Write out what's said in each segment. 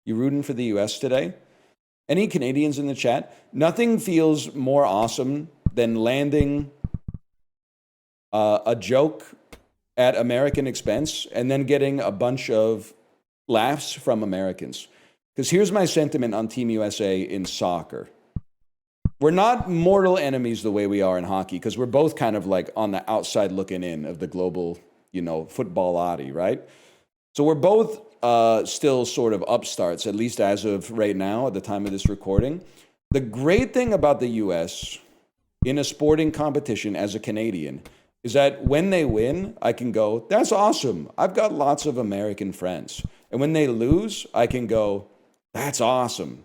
You rooting for the US today? Any Canadians in the chat? Nothing feels more awesome than landing a joke at American expense and then getting a bunch of laughs from Americans. Because here's my sentiment on Team USA in soccer. We're not mortal enemies the way we are in hockey, because we're both kind of like on the outside looking in of the global, footballati, right? So we're both still sort of upstarts, at least as of right now, at the time of this recording. The great thing about the US in a sporting competition as a Canadian is that when they win, I can go, that's awesome. I've got lots of American friends. And when they lose, I can go, that's awesome.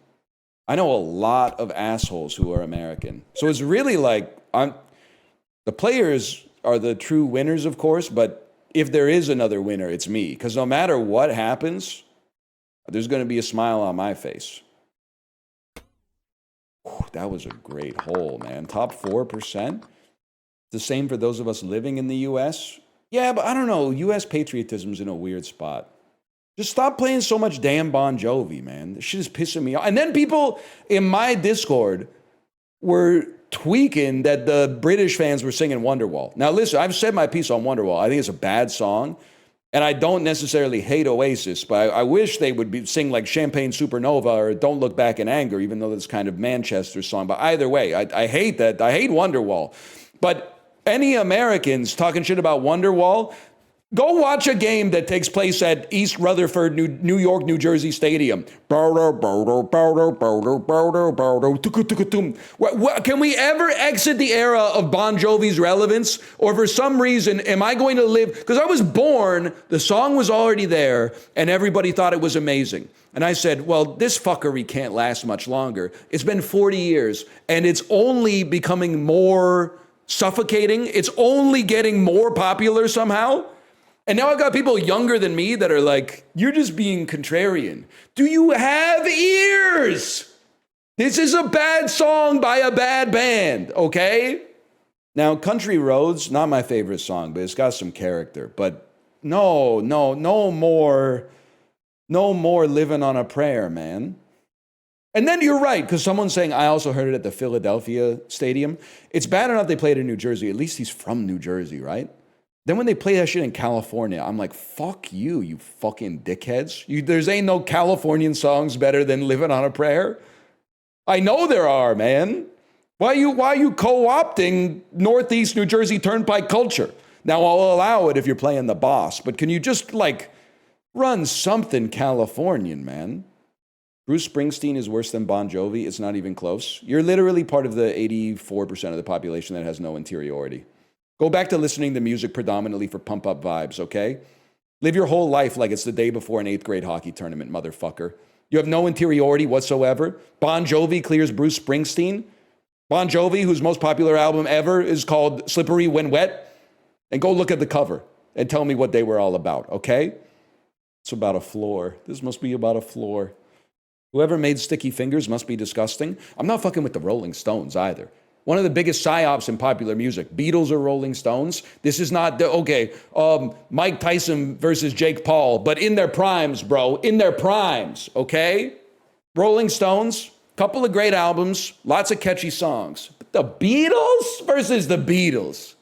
I know a lot of assholes who are American. So it's really like, the players are the true winners, of course, but if there is another winner, it's me. Because no matter what happens, there's going to be a smile on my face. Whew, that was a great hole, man. Top 4%. The same for those of us living in the U.S. Yeah, but I don't know. U.S. patriotism's in a weird spot. Just stop playing so much damn Bon Jovi, man. This shit is pissing me off. And then people in my Discord were tweaking that the British fans were singing Wonderwall. Now, listen, I've said my piece on Wonderwall. I think it's a bad song. And I don't necessarily hate Oasis, but I wish they would sing like Champagne Supernova or Don't Look Back in Anger, even though that's kind of Manchester's song. But either way, I hate that. I hate Wonderwall. But any Americans talking shit about Wonderwall, go watch a game that takes place at East Rutherford, New York, New Jersey Stadium. Can we ever exit the era of Bon Jovi's relevance? Or for some reason, am I going to live? Because I was born, the song was already there, and everybody thought it was amazing. And I said, well, this fuckery can't last much longer. It's been 40 years, and it's only becoming more suffocating. It's only getting more popular somehow. And now I've got people younger than me that are like, you're just being contrarian. Do you have ears? This is a bad song by a bad band, okay? Now, Country Roads, not my favorite song, but it's got some character. But no more living on a prayer, man. And then you're right, because someone's saying, I also heard it at the Philadelphia Stadium. It's bad enough they played in New Jersey. At least he's from New Jersey, right? Then when they play that shit in California, I'm like, fuck you, you fucking dickheads. There's ain't no Californian songs better than Living on a Prayer. I know there are, man. Why are you co-opting Northeast New Jersey Turnpike culture? Now, I'll allow it if you're playing the boss, but can you just, run something Californian, man? Bruce Springsteen is worse than Bon Jovi. It's not even close. You're literally part of the 84% of the population that has no interiority. Go back to listening to music predominantly for pump-up vibes, okay? Live your whole life like it's the day before an 8th grade hockey tournament, motherfucker. You have no interiority whatsoever. Bon Jovi clears Bruce Springsteen. Bon Jovi, whose most popular album ever is called Slippery When Wet. And go look at the cover and tell me what they were all about, okay? It's about a floor. This must be about a floor. Whoever made Sticky Fingers must be disgusting. I'm not fucking with the Rolling Stones either. One of the biggest psyops in popular music. Beatles or Rolling Stones. This is not, Mike Tyson versus Jake Paul, but in their primes, bro. In their primes, okay? Rolling Stones, couple of great albums, lots of catchy songs. But the Beatles versus the Beatles.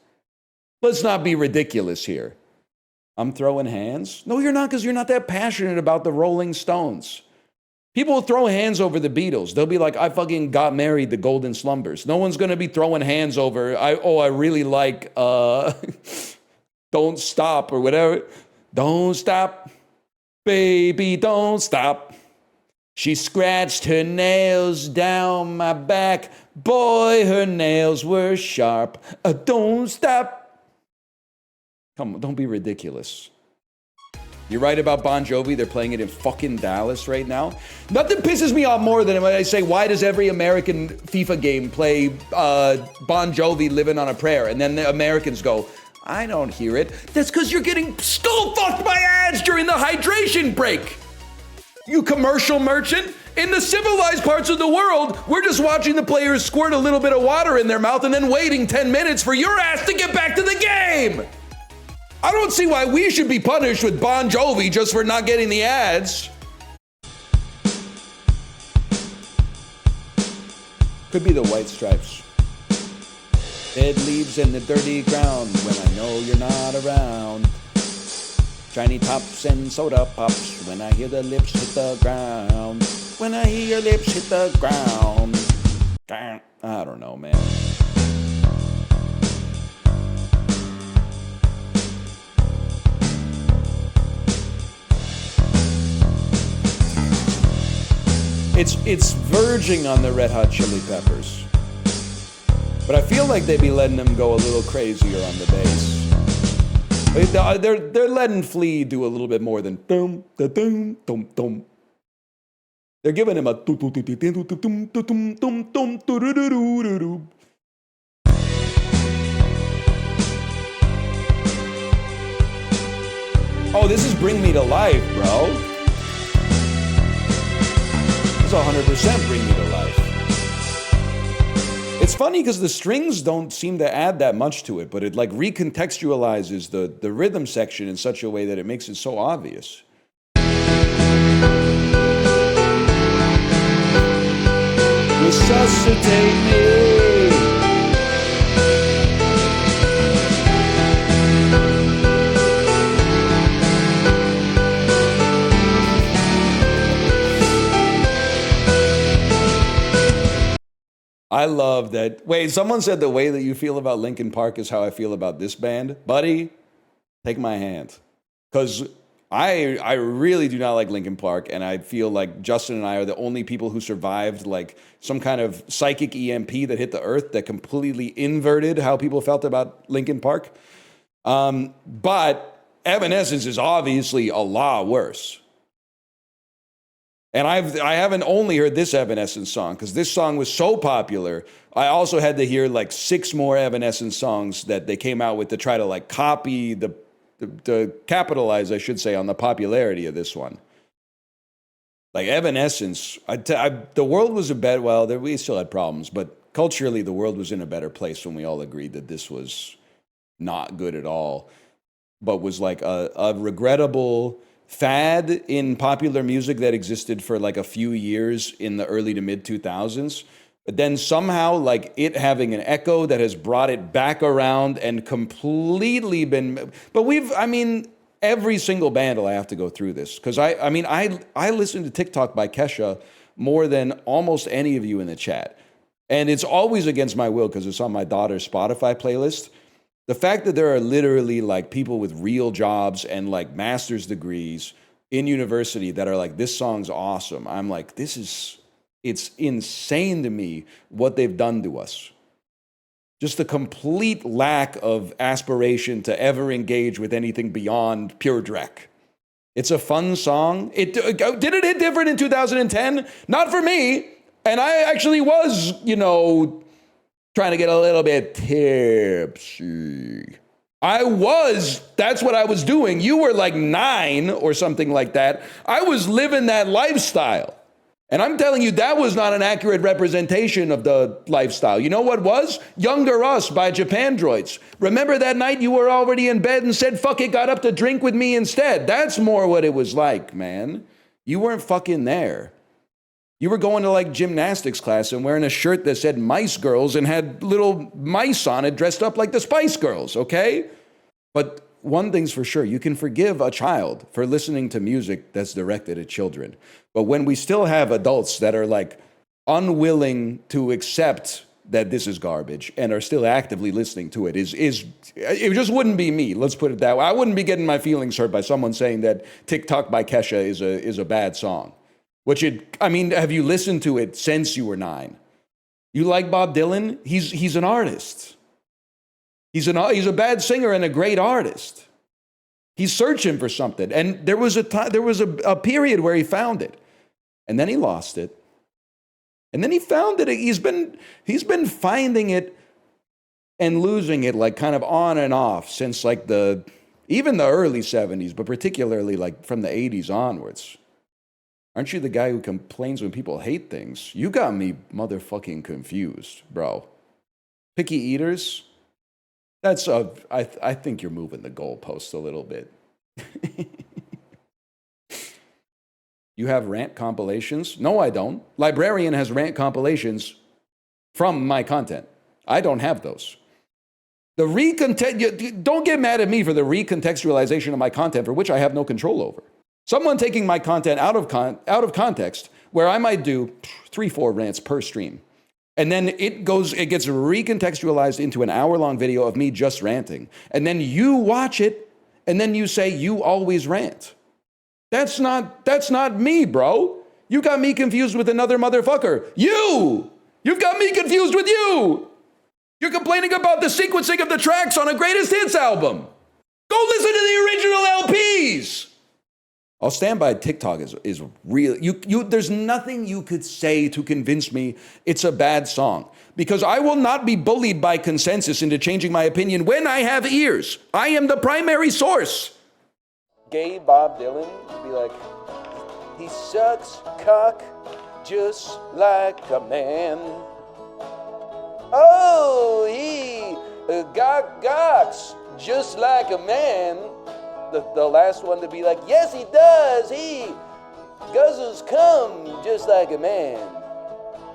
Let's not be ridiculous here. I'm throwing hands? No, you're not, because you're not that passionate about the Rolling Stones. People will throw hands over the Beatles. They'll be like, I fucking got married, the Golden Slumbers. No one's going to be throwing hands over, I really like Don't Stop or whatever. Don't stop, baby, don't stop. She scratched her nails down my back. Boy, her nails were sharp. Don't stop. Come on, don't be ridiculous. You're right about Bon Jovi. They're playing it in fucking Dallas right now. Nothing pisses me off more than when I say, why does every American FIFA game play Bon Jovi Living on a Prayer? And then the Americans go, I don't hear it. That's because you're getting skull fucked by ads during the hydration break. You commercial merchant. In the civilized parts of the world, we're just watching the players squirt a little bit of water in their mouth and then waiting 10 minutes for your ass to get back to the game. I don't see why we should be punished with Bon Jovi just for not getting the ads. Could be the White Stripes. Dead leaves in the dirty ground when I know you're not around. Shiny tops and soda pops when I hear the lips hit the ground. When I hear your lips hit the ground. I don't know, man. It's verging on the Red Hot Chili Peppers. But I feel like they'd be letting them go a little crazier on the bass. They're letting Flea do a little bit more than dum da dum dum dum. They're giving him a oh, this is Bring Me to Life, bro. This is 100% Bring Me to Life. It's funny because the strings don't seem to add that much to it, but it like recontextualizes the rhythm section in such a way that it makes it so obvious. Resuscitate me. I love that. Wait, someone said the way that you feel about Linkin Park is how I feel about this band. Buddy, take my hand. Because I really do not like Linkin Park, and I feel like Justin and I are the only people who survived like some kind of psychic EMP that hit the earth that completely inverted how people felt about Linkin Park. But Evanescence is obviously a lot worse. And I haven't only heard this Evanescence song, because this song was so popular. I also had to hear like 6 more Evanescence songs that they came out with to try to like copy to capitalize, I should say, on the popularity of this one. Like Evanescence, the world was we still had problems, but culturally the world was in a better place when we all agreed that this was not good at all, but was like a regrettable fad in popular music that existed for like a few years in the early to mid 2000s. But then somehow like it having an echo that has brought it back around and completely been, but every single band will have to go through this. Cause I listen to TikTok by Kesha more than almost any of you in the chat. And it's always against my will because it's on my daughter's Spotify playlist. The fact that there are literally like people with real jobs and like master's degrees in university that are like, this song's awesome. I'm like, it's insane to me what they've done to us. Just the complete lack of aspiration to ever engage with anything beyond pure dreck. It's a fun song. Did it hit different in 2010? Not for me. And I actually was, trying to get a little bit tipsy. That's what I was doing. You were like 9 or something like that. I was living that lifestyle. And I'm telling you, that was not an accurate representation of the lifestyle. You know what was? Younger Us by Japandroids. Remember that night you were already in bed and said, fuck it, got up to drink with me instead. That's more what it was like, man. You weren't fucking there. You were going to like gymnastics class and wearing a shirt that said Mice Girls and had little mice on it dressed up like the Spice Girls, okay? But one thing's for sure, you can forgive a child for listening to music that's directed at children. But when we still have adults that are like unwilling to accept that this is garbage and are still actively listening to it, it just wouldn't be me. Let's put it that way. I wouldn't be getting my feelings hurt by someone saying that TikTok by Kesha is a bad song. Have you listened to it since you were 9? You like Bob Dylan? He's an artist. He's a bad singer and a great artist. He's searching for something. And there was a period where he found it. And then he lost it. And then he found it. He's been finding it and losing it like kind of on and off since like even the early 70s, but particularly like from the 80s onwards. Aren't you the guy who complains when people hate things? You got me motherfucking confused, bro. Picky eaters? I think you're moving the goalpost a little bit. You have rant compilations? No, I don't. Librarian has rant compilations from my content. I don't have those. Don't get mad at me for the recontextualization of my content for which I have no control over. Someone taking my content out of context, where I might do 3-4 rants per stream, and then it gets recontextualized into an hour-long video of me just ranting, and then you watch it, and then you say you always rant. That's not me, bro. You got me confused with another motherfucker. You've got me confused with you. You're complaining about the sequencing of the tracks on a greatest hits album. Go listen to the original LPs. I'll stand by TikTok is real. There's nothing you could say to convince me it's a bad song, because I will not be bullied by consensus into changing my opinion when I have ears. I am the primary source. Gay Bob Dylan would be like, he sucks cock just like a man. Oh, he gawks just like a man. The last one to be like, yes, he does. He guzzles cum just like a man.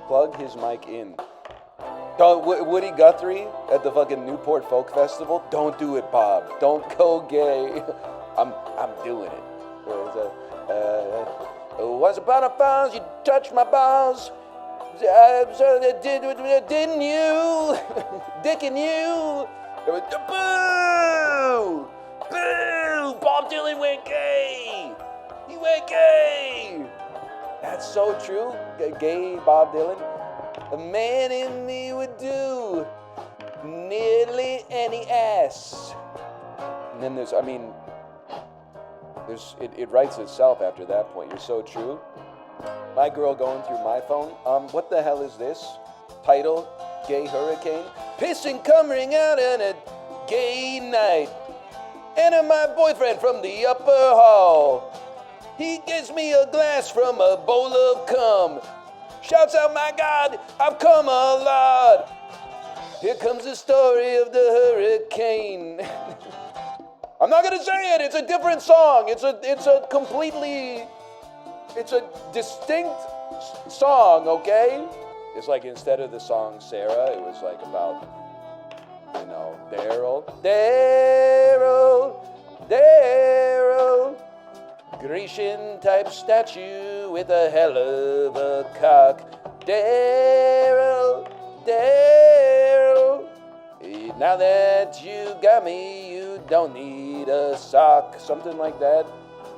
Plug his mic in. Woody Guthrie at the fucking Newport Folk Festival. Don't do it, Bob. Don't go gay. I'm doing it. Once upon a time, you touched my balls. Didn't you? Dicking you? Boo! Boo! Bob Dylan went gay! He went gay! That's so true. Gay Bob Dylan. A man in me would do nearly any ass. And then it writes itself after that point. You're so true. My girl going through my phone. What the hell is this? Title, Gay Hurricane. Piss and coming out on a gay night. Enter my boyfriend from the upper hall. He gives me a glass from a bowl of cum. Shouts out, my God, I've come a lot. Here comes the story of the hurricane. I'm not gonna say it, it's a different song. It's a distinct song, okay? It's like instead of the song Sarah, it was like about, Daryl, Grecian type statue with a hell of a cock. Daryl, now that you got me, you don't need a sock. Something like that.